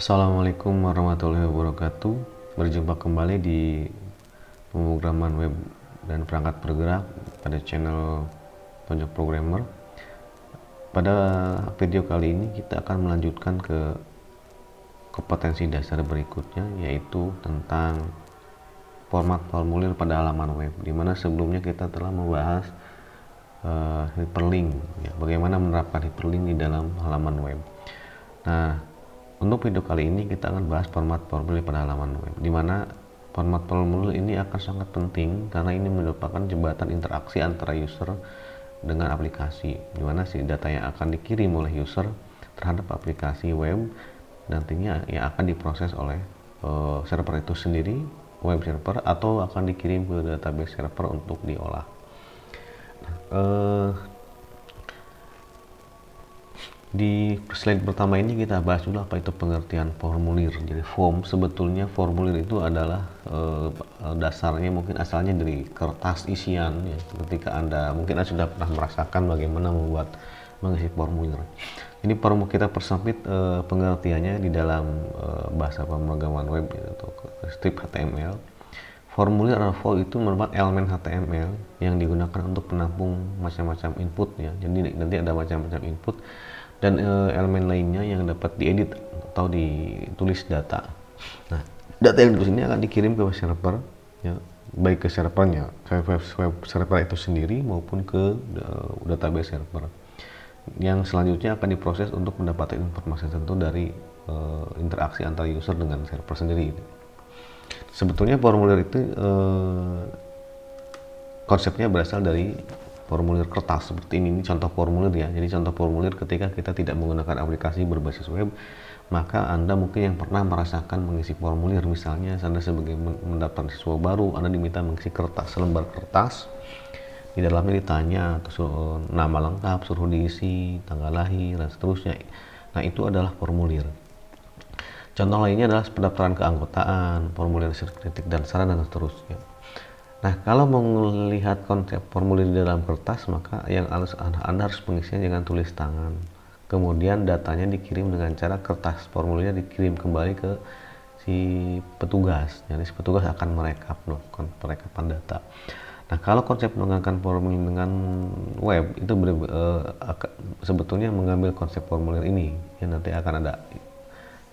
Assalamualaikum warahmatullahi wabarakatuh. Berjumpa kembali di pemrograman web dan perangkat bergerak pada channel Tonjok Programmer. Pada video kali ini kita akan melanjutkan ke kompetensi dasar berikutnya, yaitu tentang format formulir pada halaman web, dimana sebelumnya kita telah membahas hyperlink, ya, bagaimana menerapkan hyperlink di dalam halaman web. Nah, untuk video kali ini kita akan bahas format formulir pada halaman web, di mana format formulir ini akan sangat penting karena ini merupakan jembatan interaksi antara user dengan aplikasi, di mana si data yang akan dikirim oleh user terhadap aplikasi web nantinya yang akan diproses oleh server itu sendiri, web server, atau akan dikirim ke database server untuk diolah. Di slide pertama ini kita bahas dulu apa itu pengertian formulir. Jadi form, sebetulnya formulir itu adalah dasarnya mungkin asalnya dari kertas isian, ya. Ketika Anda mungkin Anda sudah pernah merasakan bagaimana mengisi formulir. Ini perlu kita persempit pengertiannya di dalam bahasa pemrograman web atau script HTML. Formulir atau itu merupakan elemen HTML yang digunakan untuk penampung macam-macam input, ya. Jadi nanti ada macam-macam input dan elemen lainnya yang dapat diedit atau ditulis data. Nah, data yang ditulis ini akan dikirim ke server, ya, baik ke servernya, web server itu sendiri maupun ke database server. Yang selanjutnya akan diproses untuk mendapatkan informasi tertentu dari interaksi antara user dengan server sendiri. Sebetulnya formulir itu konsepnya berasal dari formulir kertas seperti ini contoh formulir, ya. Jadi contoh formulir ketika kita tidak menggunakan aplikasi berbasis web, maka Anda mungkin yang pernah merasakan mengisi formulir, misalnya Anda sebagai mendaftar siswa baru, Anda diminta mengisi kertas, selembar kertas, di dalamnya ditanya nama lengkap, suruh diisi, tanggal lahir, dan seterusnya. Nah, itu adalah formulir. Contoh lainnya adalah pendaftaran keanggotaan, formulir kritik dan saran, dan seterusnya. Nah, kalau mau melihat konsep formulir di dalam kertas, maka yang Anda harus mengisinya dengan tulis tangan. Kemudian datanya dikirim dengan cara kertas formulirnya dikirim kembali ke si petugas. Jadi si petugas akan melakukan perekapan data. Nah, kalau konsep menggunakan formulir dengan web itu sebetulnya mengambil konsep formulir ini, yang nanti akan ada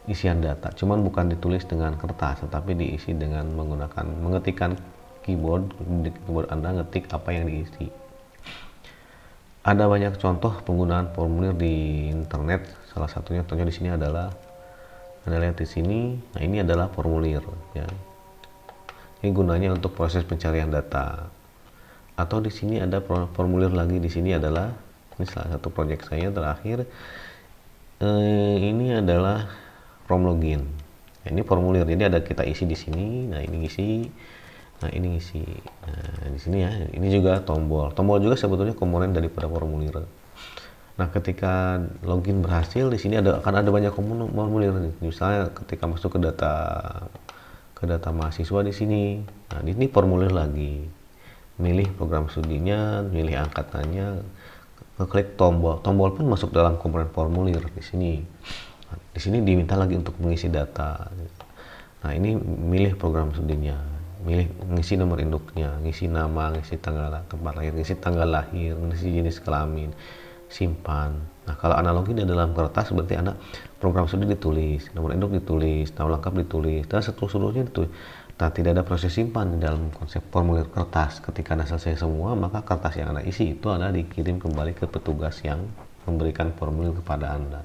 isian data. Cuman bukan ditulis dengan kertas, tetapi diisi dengan menggunakan mengetikkan keyboard. Di keyboard Anda ngetik apa yang diisi. Ada banyak contoh penggunaan formulir di internet. Salah satunya contohnya di sini adalah Anda lihat di sini. Nah, ini adalah formulir, ya. Ini gunanya untuk proses pencarian data. Atau di sini ada formulir lagi. Di sini adalah ini salah satu proyek saya terakhir. Ini adalah form login. Nah, ini formulir. Jadi ada kita isi di sini. Nah, ini isi. Nah, ini isi. Nah, di sini, ya, ini juga tombol. Tombol juga sebetulnya komponen daripada formulir. Nah, ketika login berhasil, di sini akan ada banyak formulir. Misalnya ketika masuk ke data mahasiswa di sini. Nah, ini formulir lagi. Milih program studinya, milih angkatannya, klik tombol. Tombol pun masuk dalam komponen formulir di sini. Nah, di sini diminta lagi untuk mengisi data. Nah, ini milih program studinya, milih ngisi nomor induknya, ngisi nama, ngisi tanggal tempat lahir, ngisi tanggal lahir, ngisi jenis kelamin, simpan. Nah, kalau analogi di dalam kertas berarti Anda program studi ditulis, nomor induk ditulis, nama lengkap ditulis, dan seterusnya ditulis. Nah, tidak ada proses simpan di dalam konsep formulir kertas. Ketika Anda selesai semua, maka kertas yang Anda isi itu Anda dikirim kembali ke petugas yang memberikan formulir kepada Anda.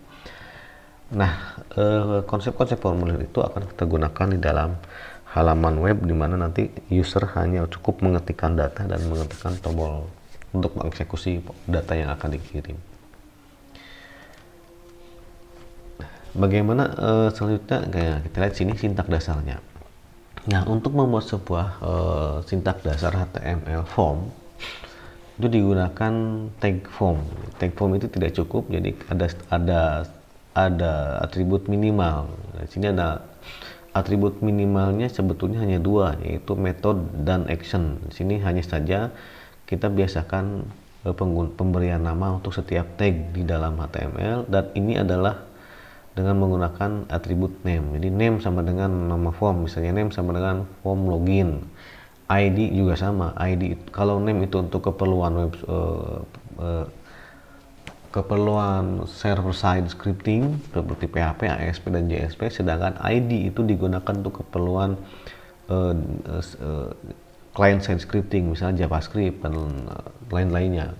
Nah, konsep-konsep formulir itu akan kita gunakan di dalam halaman web, di mana nanti user hanya cukup mengetikkan data dan mengetikkan tombol untuk mengeksekusi data yang akan dikirim. Bagaimana selanjutnya? Kayak kita lihat sini sintak dasarnya. Nah, untuk membuat sebuah sintak dasar HTML form itu digunakan tag form. Tag form itu tidak cukup, jadi ada atribut minimal. Di sini ada atribut minimalnya sebetulnya hanya dua, yaitu method dan action. Di sini hanya saja kita biasakan pemberian nama untuk setiap tag di dalam HTML, dan ini adalah dengan menggunakan atribut name. Jadi name sama dengan nama form, misalnya name sama dengan form login. ID juga sama. ID kalau name itu untuk keperluan keperluan server side scripting seperti PHP, ASP dan JSP, sedangkan ID itu digunakan untuk keperluan client side scripting, misalnya JavaScript dan lain-lainnya.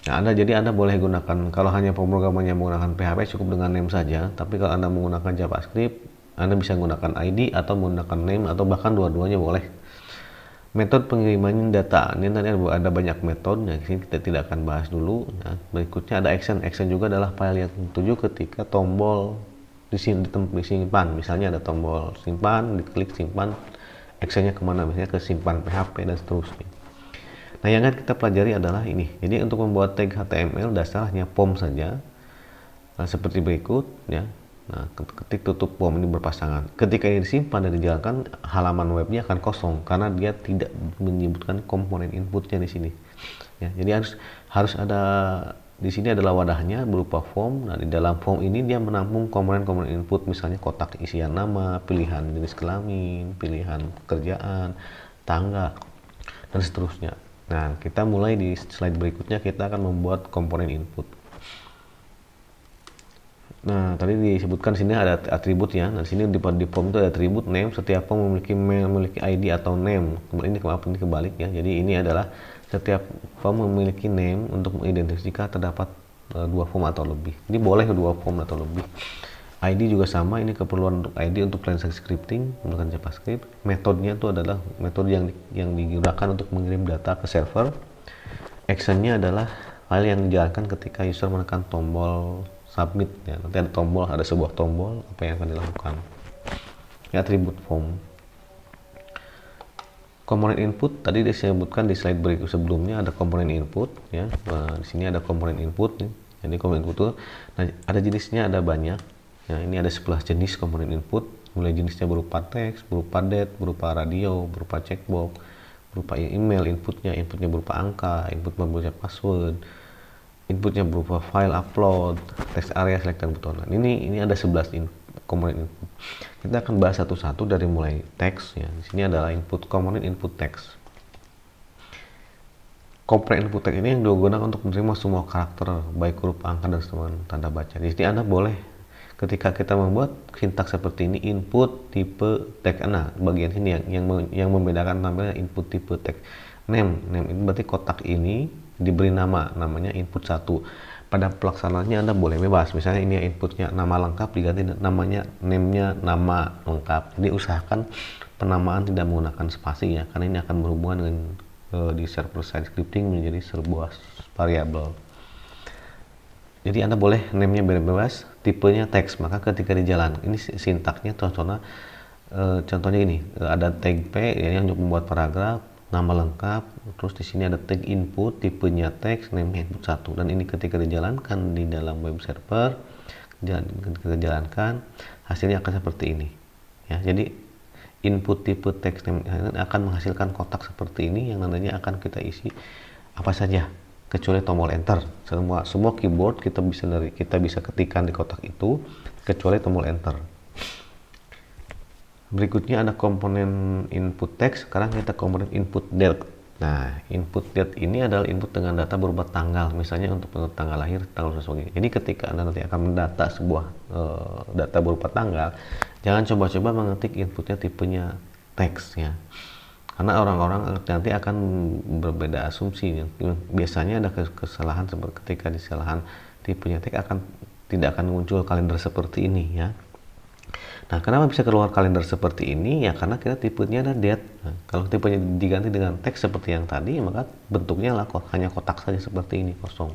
Nah, jadi Anda boleh gunakan, kalau hanya pemrograman yang menggunakan PHP cukup dengan name saja, tapi kalau Anda menggunakan JavaScript, Anda bisa menggunakan ID atau menggunakan name atau bahkan dua-duanya boleh. Metode pengiriman data, ini nanti ada banyak metode, nah, sini kita tidak akan bahas dulu. Nah, berikutnya ada action. Action juga adalah file yang dituju ketika tombol disimpan. Misalnya ada tombol simpan, diklik simpan, actionnya kemana, misalnya ke simpan PHP dan seterusnya. Nah, yang akan kita pelajari adalah ini. Jadi untuk membuat tag HTML dasar hanya POM saja. Nah, seperti berikut ya. Nah, ketik tutup POM ini berpasangan. Ketika ini disimpan dan dijalankan, halaman webnya akan kosong karena dia tidak menyebutkan komponen inputnya di sini. Ya, jadi harus ada di sini adalah wadahnya berupa form. Nah, di dalam form ini dia menampung komponen-komponen input, misalnya kotak isian nama, pilihan jenis kelamin, pilihan pekerjaan, tanggal, dan seterusnya. Nah, kita mulai di slide berikutnya, kita akan membuat komponen input. Nah, tadi disebutkan sini ada atribut ya. Nah, di sini di form itu ada atribut name. Setiap form memiliki ID atau name. Ini kebalik ya. Jadi ini adalah setiap form memiliki name untuk mengidentifikasi jika terdapat dua form atau lebih. Ini boleh dua form atau lebih. ID juga sama, ini keperluan untuk ID untuk client side scripting menggunakan JavaScript. Metodenya itu adalah metode yang digunakan untuk mengirim data ke server. Actionnya adalah file yang dijalankan ketika user menekan tombol submit ya. Nanti ada sebuah tombol, apa yang akan dilakukan. Ya, atribut form. Komponen input tadi disebutkan di slide berikut sebelumnya, ada komponen input ya. Nah, di sini ada komponen input nih. Jadi komponen input itu ada jenisnya, ada banyak. Ya, ini ada 11 jenis komponen input, mulai jenisnya berupa teks, berupa date, berupa radio, berupa checkbox, berupa email inputnya berupa angka, input berupa password, inputnya berupa file upload, text area, select dan butonan. Ini ada 11 komponen input. Kita akan bahas satu-satu dari mulai teks ya. Di sini adalah komponen input teks. Komponen input teks ini yang digunakan untuk menerima semua karakter, baik huruf, angka, dan semua tanda baca. Di sini Anda boleh ketika kita membuat sintaks seperti ini, input tipe teks. Nah, bagian sini yang membedakan tampilan input tipe teks. Name ini berarti kotak ini diberi namanya input 1. Pada pelaksanaannya Anda boleh bebas. Misalnya ini inputnya nama lengkap, diganti namanya, name-nya nama lengkap. Jadi usahakan penamaan tidak menggunakan spasi ya, karena ini akan berhubungan dengan di server side scripting menjadi sebuah variabel. Jadi Anda boleh name-nya bebas, tipenya teks. Maka ketika dijalankan, ini sintaknya contohnya ini, ada tag P ya, yang untuk membuat paragraf, nama lengkap, terus di sini ada tag input, tipenya teks, name input 1. Dan ini ketika dijalankan di dalam web server, ketika dijalankan, hasilnya akan seperti ini. Ya, jadi input tipe teks name akan menghasilkan kotak seperti ini yang nantinya akan kita isi apa saja, kecuali tombol enter. Semua keyboard kita bisa ketikkan di kotak itu kecuali tombol enter. Berikutnya ada komponen input text. Sekarang kita komponen input date. Nah, input date ini adalah input dengan data berupa tanggal, misalnya untuk tanggal lahir, tanggal sesuatu. Jadi ketika Anda nanti akan mendata sebuah data berupa tanggal, jangan coba-coba mengetik inputnya tipenya teks ya. Karena orang-orang nanti akan berbeda asumsi. Biasanya ada kesalahan seperti ketika disalahan tipenya teks tidak akan muncul kalender seperti ini ya. Nah, kenapa bisa keluar kalender seperti ini? Ya karena kita tipenya ada date. Nah, kalau tipenya diganti dengan teks seperti yang tadi, maka bentuknya hanya kotak saja seperti ini, kosong.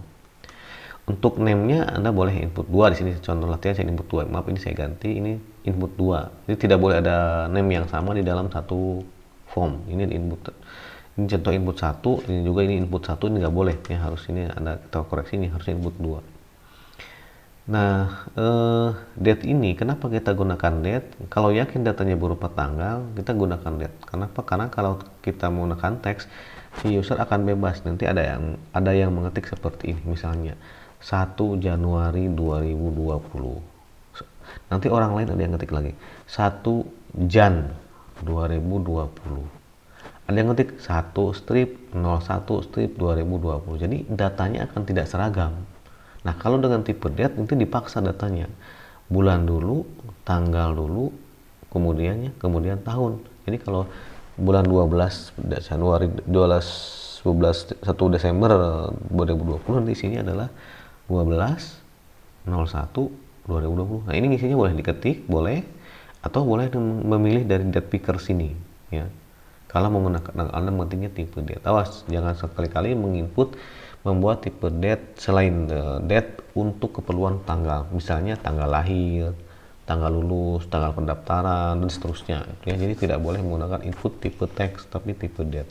Untuk name-nya Anda boleh input 2 di sini, contoh latihan saya input 2. Maaf, ini saya ganti, ini input 2. Jadi tidak boleh ada name yang sama di dalam satu form. Ini input. Ini contoh input 1, ini juga ini input 1, ini nggak boleh. Ya harus ini Anda kita koreksi, ini harus input 2. Nah, date ini kenapa kita gunakan date? Kalau yakin datanya berupa tanggal, kita gunakan date. Kenapa? Karena kalau kita menggunakan teks, si user akan bebas. Nanti ada yang mengetik seperti ini, misalnya 1 Januari 2020. Nanti orang lain ada yang ngetik lagi 1 Jan 2020. Ada yang ngetik 1 strip 01 strip 2020. Jadi datanya akan tidak seragam. Nah, kalau dengan tipe date itu dipaksa datanya. Bulan dulu, tanggal dulu, kemudian tahun. Jadi kalau bulan 12 Januari 12 1 Desember 2020, nanti sini adalah 12/01/2020. Nah, ini isinya boleh diketik, boleh, atau boleh memilih dari date picker sini, ya. Kalau menggunakan Anda mengetiknya tipe date, awas jangan sekali-kali membuat tipe date selain date untuk keperluan tanggal, misalnya tanggal lahir, tanggal lulus, tanggal pendaftaran, dan seterusnya. Ya, jadi tidak boleh menggunakan input tipe teks, tapi tipe date.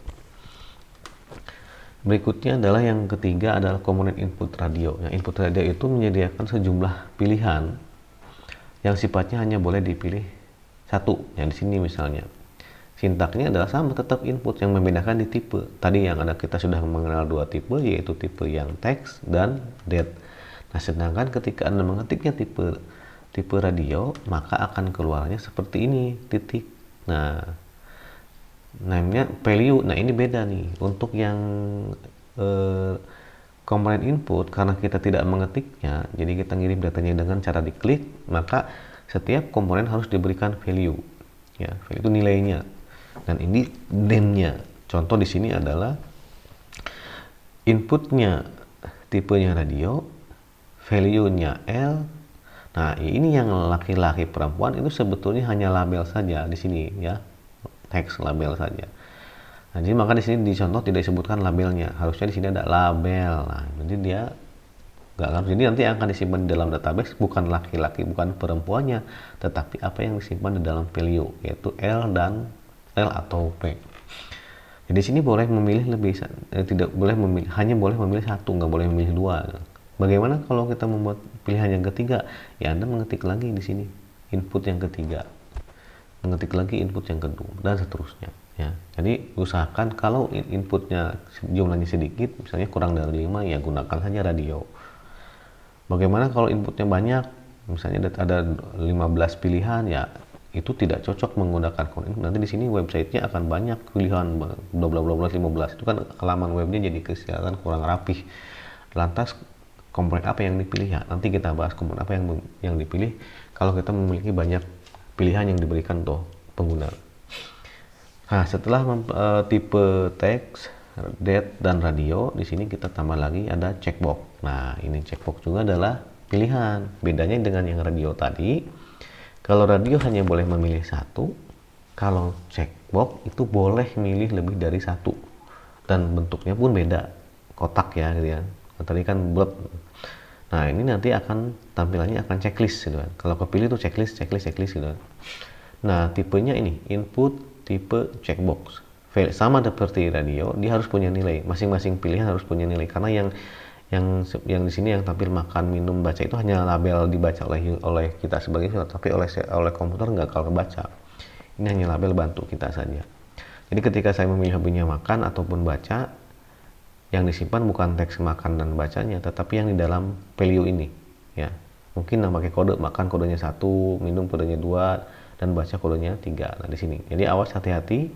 Berikutnya adalah yang ketiga adalah komponen input radio. Yang input radio itu menyediakan sejumlah pilihan yang sifatnya hanya boleh dipilih satu. Yang di sini misalnya sintaknya adalah sama, tetap input, yang membedakan di tipe. Tadi yang ada kita sudah mengenal dua tipe, yaitu tipe yang teks dan date. Nah, sedangkan ketika Anda mengetiknya tipe radio, maka akan keluarnya seperti ini, titik. Nah, namanya value. Nah, ini beda nih untuk yang komponen input, karena kita tidak mengetiknya, jadi kita ngirim datanya dengan cara diklik, maka setiap komponen harus diberikan value, ya, value itu nilainya, dan ini name-nya. Contoh di sini adalah inputnya tipenya radio, value-nya L. Nah, ini yang laki-laki perempuan itu sebetulnya hanya label saja di sini, ya, teks label saja. Nah, jadi maka di sini di contoh tidak disebutkan labelnya, harusnya di sini ada label. Nah, jadi dia nggak akan, jadi nanti akan disimpan di dalam database bukan laki-laki, bukan perempuannya, tetapi apa yang disimpan di dalam value, yaitu L dan L atau P. Jadi sini boleh memilih tidak boleh memilih, hanya boleh memilih satu, nggak boleh memilih dua. Bagaimana kalau kita membuat pilihan yang ketiga? Ya, Anda mengetik lagi di sini input yang ketiga, mengetik lagi input yang kedua, dan seterusnya, ya. Jadi usahakan kalau inputnya jumlahnya sedikit, misalnya kurang dari 5, ya gunakan saja radio. Bagaimana kalau inputnya banyak, misalnya ada 15 pilihan, ya itu tidak cocok menggunakan input. Nanti di sini websitenya akan banyak pilihan, bla bla bla 15, itu kan halaman webnya jadi kelihatan kurang rapih. Lantas komponen apa yang dipilih? Ya, nanti kita bahas komponen apa yang dipilih kalau kita memiliki banyak pilihan yang diberikan untuk pengguna. Nah, setelah tipe teks, date, dan radio, di sini kita tambah lagi ada checkbox. Nah, ini checkbox juga adalah pilihan. Bedanya dengan yang radio tadi, kalau radio hanya boleh memilih satu, kalau checkbox itu boleh milih lebih dari satu, dan bentuknya pun beda, kotak ya, gitu ya. Tadi kan bulat. Nah, ini nanti akan tampilannya akan checklist, gitu kan. Kalau kepilih itu checklist, gitu kan. Nah, tipenya ini input tipe checkbox. Sama seperti radio, dia harus punya nilai. Masing-masing pilihan harus punya nilai, karena yang di sini yang tampil makan, minum, baca itu hanya label dibaca oleh kita sebagai siswa, tapi oleh komputer nggak kalau baca. Ini hanya label bantu kita saja. Jadi ketika saya memilih hobinya makan ataupun baca, yang disimpan bukan teks makan dan bacanya, tetapi yang di dalam value ini, ya. Mungkin pakai kode, makan kodenya 1, minum kodenya 2, dan baca kodenya 3. Nah, di sini. Jadi awas, hati-hati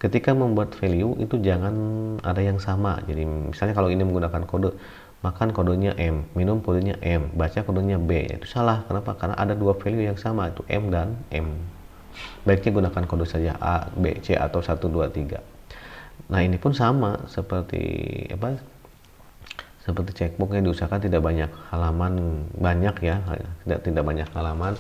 ketika membuat value itu jangan ada yang sama. Jadi misalnya kalau ini menggunakan kode, makan kodenya M, minum kodenya M, baca kodenya B. Itu salah. Kenapa? Karena ada dua value yang sama, itu M dan M. Baiknya gunakan kode saja A, B, C, atau 1, 2, 3. Nah, ini pun sama seperti checkboxnya, diusahakan tidak banyak halaman, ya, tidak banyak halaman,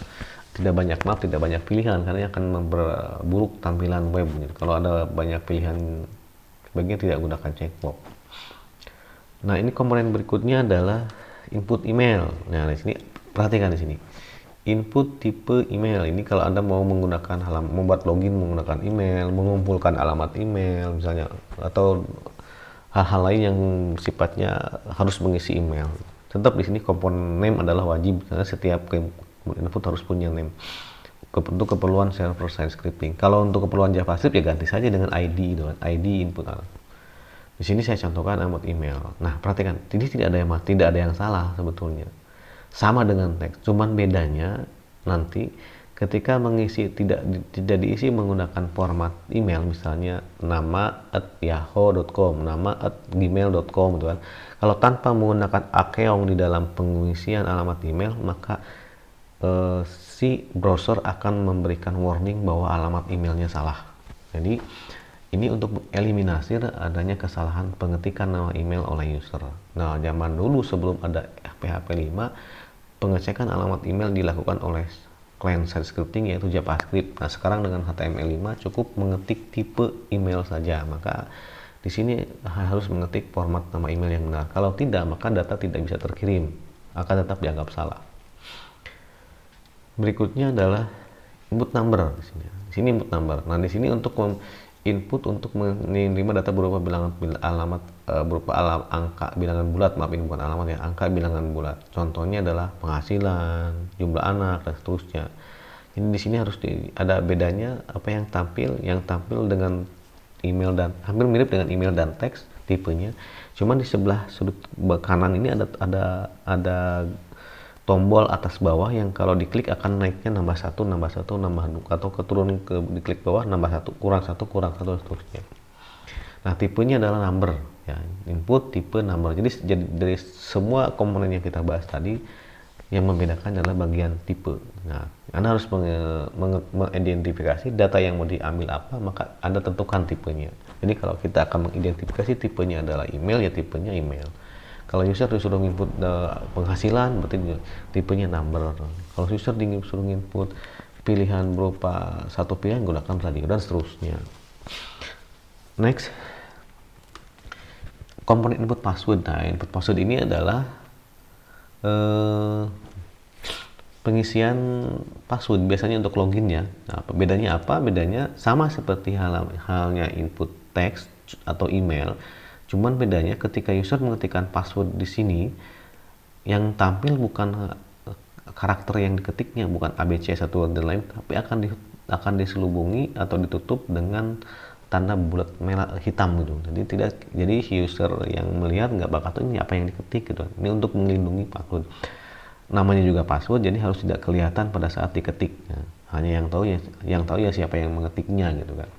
tidak banyak pilihan, karena akan memperburuk tampilan web gitu. Kalau ada banyak pilihan, sebaiknya tidak gunakan checkbox. Nah, ini komponen berikutnya adalah input email. Nah, di sini perhatikan di sini. Input tipe email ini kalau Anda mau menggunakan membuat login menggunakan email, mengumpulkan alamat email misalnya, atau hal-hal lain yang sifatnya harus mengisi email. Tetap di sini komponen name adalah wajib, karena setiap input harus punya name untuk keperluan server side scripting. Kalau untuk keperluan JavaScript ya ganti saja dengan ID, ID input. Di sini saya contohkan alamat email. Nah, perhatikan, jadi tidak ada yang salah sebetulnya. Sama dengan teks, cuman bedanya nanti ketika mengisi tidak diisi menggunakan format email, misalnya nama @yahoo.com, nama @gmail.com gitu kan. Kalau tanpa menggunakan akeong di dalam pengisian alamat email, maka si browser akan memberikan warning bahwa alamat emailnya salah. Jadi ini untuk eliminasi adanya kesalahan pengetikan nama email oleh user. Nah, zaman dulu sebelum ada PHP 5, pengecekan alamat email dilakukan oleh client side scripting yaitu JavaScript. Nah, sekarang dengan HTML5 cukup mengetik tipe email saja. Maka di sini harus mengetik format nama email yang benar. Kalau tidak, maka data tidak bisa terkirim, akan tetap dianggap salah. Berikutnya adalah input number di sini. Di sini input number. Nah, di sini untuk input untuk menerima data berupa angka bilangan bulat, maaf ini bukan alamat ya, angka bilangan bulat. Contohnya adalah penghasilan, jumlah anak, dan seterusnya. Ini di sini harus ada bedanya apa yang tampil dengan email dan hampir mirip dengan email dan teks tipenya. Cuman di sebelah sudut kanan ini ada tombol atas bawah yang kalau diklik akan naiknya nambah satu, atau keturun diklik bawah nambah satu, kurang satu, seterusnya. Nah, tipenya adalah number ya, input tipe number. Jadi dari semua komponen yang kita bahas tadi, yang membedakan adalah bagian tipe. Nah, Anda harus mengidentifikasi data yang mau diambil apa, maka Anda tentukan tipenya. Jadi kalau kita akan mengidentifikasi tipenya adalah email, ya tipenya email. Kalau user disuruh input penghasilan, berarti tipenya number. Kalau user disuruh input pilihan berupa satu pilihan, gunakan radio, dan seterusnya. Next, komponen input password. Nah, input password ini adalah pengisian password biasanya untuk login ya. Nah, bedanya apa? Bedanya sama seperti halnya input teks atau email. Cuman bedanya ketika user mengetikkan password di sini, yang tampil bukan karakter yang diketiknya, bukan ABC satu dan lain, tapi akan diselubungi atau ditutup dengan tanda bulat merah hitam gitu. Jadi user yang melihat nggak bakal tahu ini apa yang diketik gitu. Ini untuk melindungi password. Namanya juga password, jadi harus tidak kelihatan pada saat diketik. Nah, hanya yang tahu ya siapa yang mengetiknya gitu kan.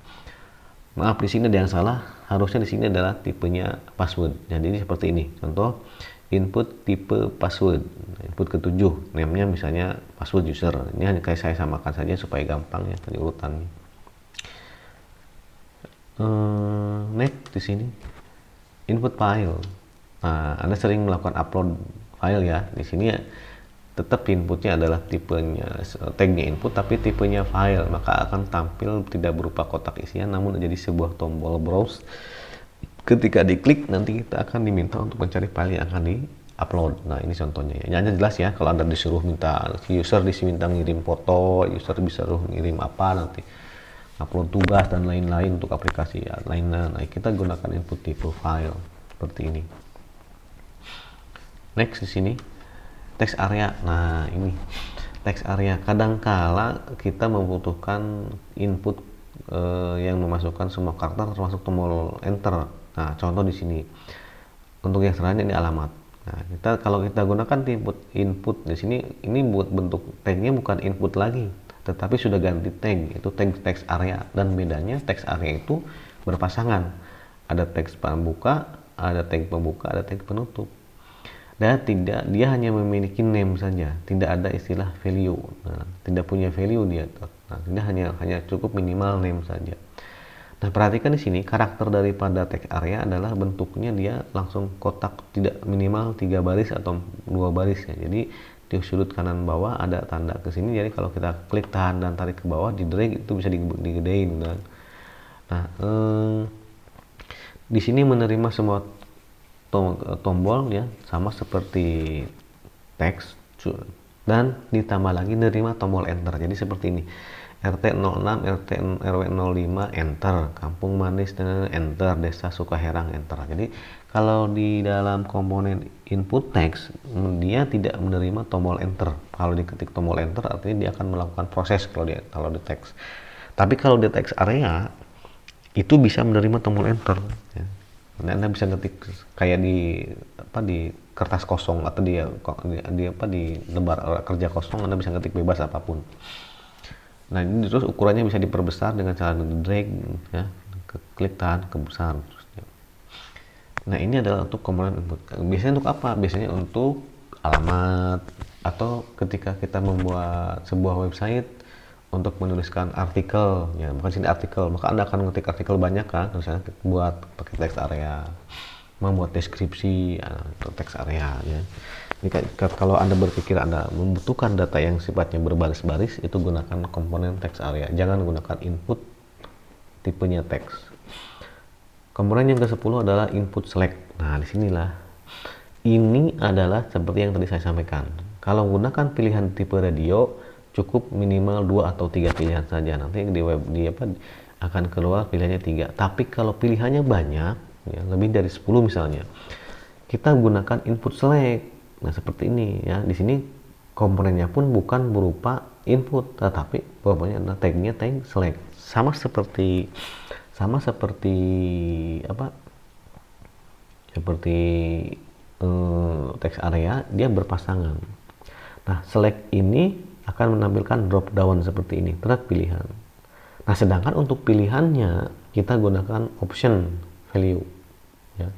Maaf, di sini ada yang salah. Harusnya di sini adalah tipenya password. Jadi seperti ini. Contoh input tipe password. Input ke-7, name-nya misalnya password user. Ini hanya kayak saya samakan saja supaya gampang ya tadi urutannya. Next di sini input file. Nah, Anda sering melakukan upload file ya. Di sini ya tetap inputnya adalah tipenya tagnya input tapi tipenya file, maka akan tampil tidak berupa kotak isian namun menjadi sebuah tombol browse. Ketika diklik nanti kita akan diminta untuk mencari file yang akan di-upload. Nah, ini contohnya ya. Hanya jelas ya, kalau Anda disuruh user diminta ngirim foto, user bisa ngirim apa nanti upload tugas dan lain-lain untuk aplikasi ya, lainnya. Nah, kita gunakan input tipe file seperti ini. Next di sini text area. Nah, ini text area. Kadangkala kita membutuhkan input yang memasukkan semua karakter termasuk tombol enter. Nah, contoh di sini untuk yang selanjutnya ini alamat. Nah, kalau kita gunakan input di sini, ini buat bentuk tagnya bukan input lagi, tetapi sudah ganti tag, itu tag text area. Dan bedanya text area itu berpasangan, ada teks pembuka, ada tag pembuka, ada tag penutup. Dan dia hanya memiliki name saja, tidak ada istilah value. Nah, tidak punya value dia. Nah, dia hanya cukup minimal name saja. Nah, perhatikan di sini karakter daripada text area adalah bentuknya dia langsung kotak, tidak minimal 3 baris atau 2 baris ya. Jadi di sudut kanan bawah ada tanda ke sini, jadi kalau kita klik tahan dan tarik ke bawah di drag itu bisa digedein kan. Nah, di sini menerima semua tombol ya sama seperti teks, dan ditambah lagi menerima tombol enter. Jadi seperti ini, RT06, RW05 enter, Kampung Manis dengan enter, Desa Sukaherang enter. Jadi kalau di dalam komponen input text dia tidak menerima tombol enter. Kalau diketik tombol enter artinya dia akan melakukan proses kalau di teks. Tapi kalau di text area itu bisa menerima tombol enter ya. Nah, Anda bisa ngetik kayak di kertas kosong atau di lembar kerja kosong, Anda bisa ngetik bebas apapun. Nah, ini terus ukurannya bisa diperbesar dengan cara drag ya, klik tahan kebesar. Nah, ini adalah untuk komponen input. Biasanya untuk apa? Biasanya untuk alamat, atau ketika kita membuat sebuah website untuk menuliskan artikel, ya bukan sini artikel, maka Anda akan ngetik artikel banyak kan, misalnya buat pakai text area, membuat deskripsi atau text area ya. Jadi kalau Anda berpikir Anda membutuhkan data yang sifatnya berbaris-baris, itu gunakan komponen text area, jangan gunakan input tipenya text. Komponen yang ke-10 adalah input select. Nah, disinilah ini adalah seperti yang tadi saya sampaikan. Kalau menggunakan pilihan tipe radio, cukup minimal 2 atau 3 pilihan saja. Nanti akan keluar pilihannya 3. Tapi kalau pilihannya banyak, ya, lebih dari 10 misalnya, kita gunakan input select. Nah, seperti ini ya. Di sini komponennya pun bukan berupa input, tetapi pokoknya tagnya tag select. Sama seperti text area, dia berpasangan. Nah, select ini akan menampilkan drop down seperti ini, track pilihan. Nah, sedangkan untuk pilihannya kita gunakan option value ya.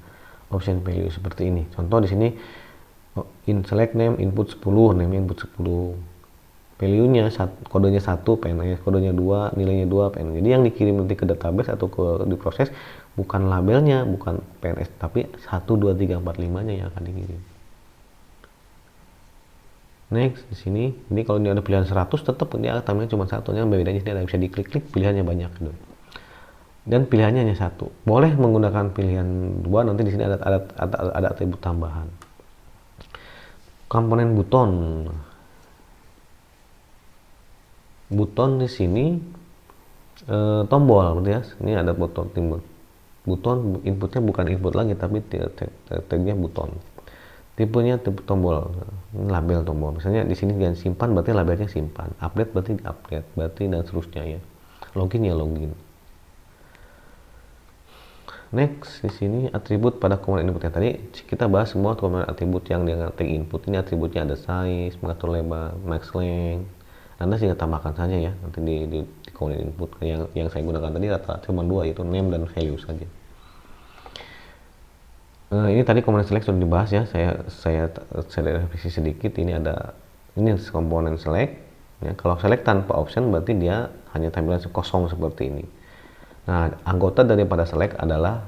Option value seperti ini. Contoh di sini select name input 10, name input 10. Value-nya kodenya 1 PNS, kodenya 2, nilainya 2 PNS. Jadi yang dikirim nanti ke database atau diproses bukan labelnya, bukan PNS, tapi 1 2 3 4 5-nya yang akan dikirim. Next, di sini ini kalau ini ada pilihan 100, tetap dia tampilnya cuma satunya, bedanya dia bisa diklik-klik, pilihannya banyak gitu. Dan pilihannya hanya satu. Boleh menggunakan pilihan 2, nanti di sini ada atribut tambahan. Komponen buton di sini tombol berarti ya. Ini ada buton inputnya bukan input lagi, tapi tagnya buton. Tipenya tipe tombol, ini label tombol. Misalnya di sini jangan simpan, berarti labelnya simpan. Update berarti update, berarti dan seterusnya ya. Login ya login. Next, di sini atribut pada komponen inputnya. Tadi kita bahas semua komponen atribut yang dengan tag input. Ini atributnya ada size, mengatur lebar, max length. Anda tinggal tambahkan saja ya nanti di komponen input. Yang saya gunakan tadi rata-rata cuma 2, yaitu name dan value saja. Ini tadi komponen select sudah dibahas ya. Saya revisi sedikit. Ini komponen select ya. Kalau select tanpa option berarti dia hanya tampilan kosong seperti ini. Nah, anggota daripada select adalah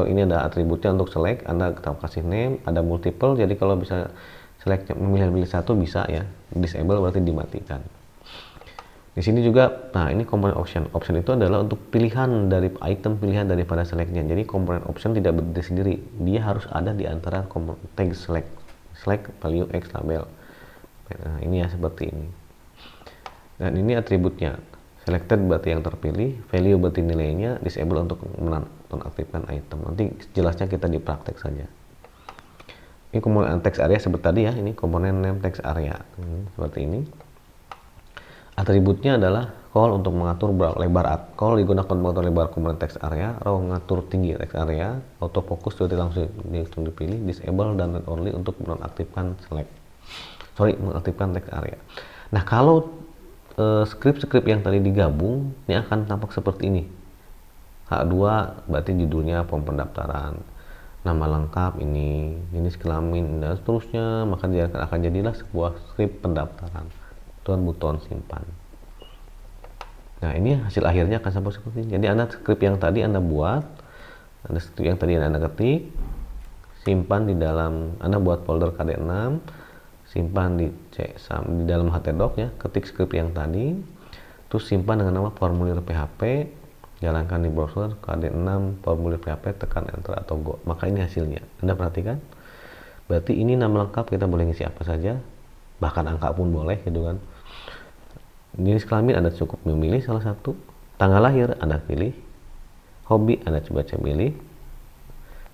ini ada atributnya untuk select. Anda kasih name, ada multiple, jadi kalau bisa select memilih satu bisa ya. Disable berarti dimatikan. Di sini juga, nah ini komponen option. Option itu adalah untuk pilihan dari item pilihan daripada selectnya. Jadi komponen option tidak berdiri sendiri. Dia harus ada di antara tag select value x label. Nah, ini ya seperti ini. Dan ini atributnya. Selected berarti yang terpilih, value berarti nilainya, disable untuk menonaktifkan item. Nanti jelasnya kita di praktek saja. Ini komponen text area seperti tadi ya. Ini komponen name text area seperti ini. Atributnya adalah call untuk mengatur lebar call digunakan untuk mengatur lebar komponen text area, row mengatur tinggi text area, autofocus sudah langsung dipilih, disable dan only untuk menonaktifkan mengaktifkan text area. Nah, kalau script yang tadi digabung ini akan tampak seperti ini. H2 berarti judulnya form pendaftaran, nama lengkap ini, jenis kelamin dan seterusnya, maka dia akan jadilah sebuah script pendaftaran. Tuan buton simpan. Nah, ini hasil akhirnya akan sampai seperti ini. Jadi Anda script yang tadi Anda buat, ada script yang tadi Anda ketik, simpan di dalam, Anda buat folder KD6, simpan di dalam htdoc ya, ketik script yang tadi, terus simpan dengan nama formulir PHP, jalankan di browser KD6 formulir PHP, tekan enter atau go, maka ini hasilnya. Anda perhatikan, berarti ini nama lengkap kita boleh ngisi apa saja, bahkan angka pun boleh gitu kan. Jenis kelamin Anda cukup memilih salah satu, tanggal lahir Anda pilih, hobi Anda coba pilih,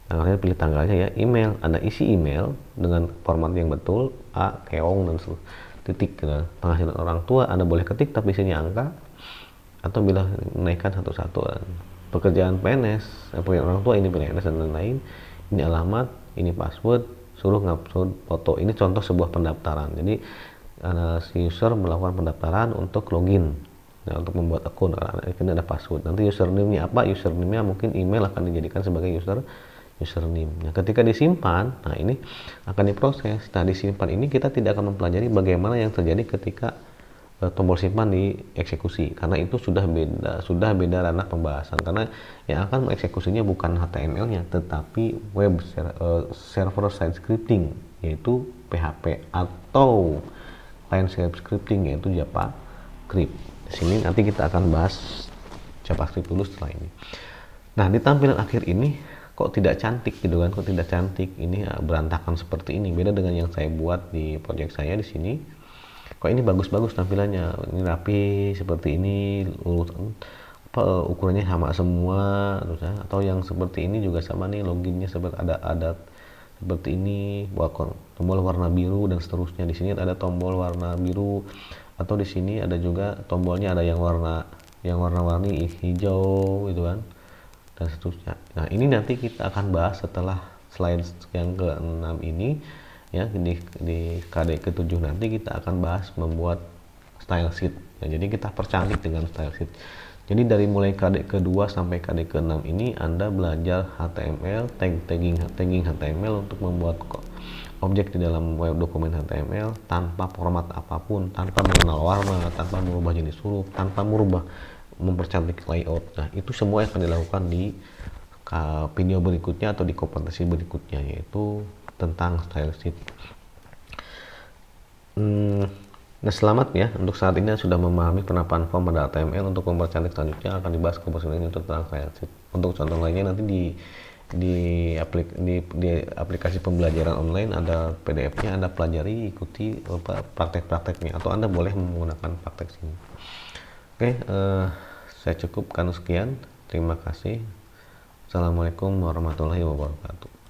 tanggalnya pilih tanggalnya ya, email Anda isi email dengan format yang betul, keong dan titik. Penghasilan orang tua Anda boleh ketik tapi isinya angka, atau bila menaikkan satu-satu pekerjaan PNS, pekerjaan orang tua, ini PNS dan lain-lain, ini alamat, ini password, suruh ngupload foto. Ini contoh sebuah pendaftaran. Jadi si user melakukan pendaftaran untuk login, nah, untuk membuat akun. Ini ada password. Nanti username-nya apa? Username-nya mungkin email akan dijadikan sebagai username. Nah, ketika disimpan, nah ini akan diproses. Nah, disimpan ini kita tidak akan mempelajari bagaimana yang terjadi ketika tombol simpan dieksekusi, karena itu sudah beda ranah pembahasan. Karena yang akan mengeksekusinya bukan HTML-nya, tetapi web server side scripting, yaitu PHP, atau client side scripting, yaitu JavaScript. Di sini nanti kita akan bahas JavaScript dulu setelah ini. Nah, di tampilan akhir ini kok tidak cantik gitu kan, kok tidak cantik, ini berantakan seperti ini, beda dengan yang saya buat di project saya di sini. Kok ini bagus-bagus tampilannya, ini rapi seperti ini, ukurannya sama semua, terus ya. Atau yang seperti ini juga sama nih, loginnya seperti ada seperti ini, tombol warna biru dan seterusnya. Di sini ada tombol warna biru, atau di sini ada juga tombolnya ada yang warna-warni hijau gitu kan, dan seterusnya. Nah, ini nanti kita akan bahas setelah slide yang ke-6 ini ya. Di KD ke-7 nanti kita akan bahas membuat style sheet ya. Jadi kita percantik dengan style sheet. Jadi dari mulai KD ke-2 sampai KD ke-6 ini Anda belajar HTML, tagging HTML untuk membuat objek di dalam web dokumen HTML tanpa format apapun, tanpa mengenal warna, tanpa merubah jenis huruf, tanpa mempercantik layout. Nah, itu semua akan dilakukan di video berikutnya atau di kompetensi berikutnya, yaitu tentang style sheet. Nah, selamat ya, untuk saat ini sudah memahami penerapan form pada HTML. Untuk mempercantik selanjutnya akan dibahas kompetensi ini tentang style sheet. Untuk contoh lainnya nanti di aplikasi pembelajaran online ada PDF-nya, Anda pelajari, ikuti praktek-prakteknya, atau Anda boleh menggunakan praktek sini. Oke, saya cukupkan sekian. Terima kasih. Assalamualaikum warahmatullahi wabarakatuh.